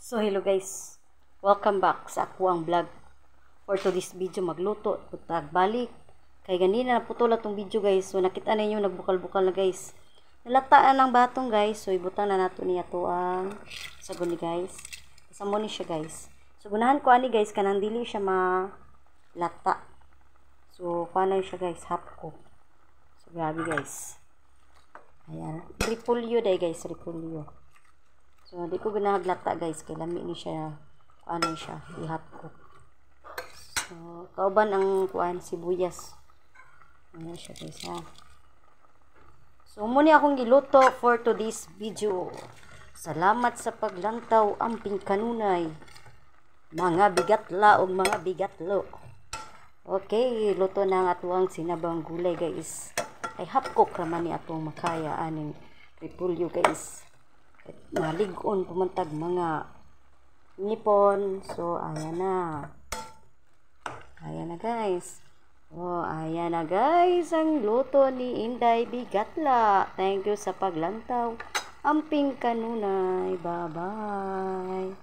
So hello guys, welcome back sa ako ang vlog. For today's video magluto, putag balik. Kay ganina naputol atong video guys. So nakita ninyo nagbukal-bukal na guys. Nalataan ng batong guys. So ibutang na nato niya to ang sagon ni guys. Kasamo ni siya guys. So gunahan ko ani guys kanang dili siya malata. So paano siya guys, half cook. So grabe guys. Ayan, repolyo day guys, repolyo. So, di ko ginahaglata guys. Kaya lami ni siya. Kuanan siya. I-hot cook. So, kauban ang kuan sibuyas. Ayan siya guys ha. So, muna akong giluto for today's video. Salamat sa paglantaw. Amping kanunay. Mga bigatla o mga bigatlo. Okay, luto na ang atuang sinabang gulay guys. Ay hot cook raman ni atong makaya aning repolyo guys. Maligon pumantag mga nipon. So ayan na guys. Oh ayan na guys ang luto ni Inday Bigatla. Thank you sa paglantaw. Amping kanunay. Bye bye.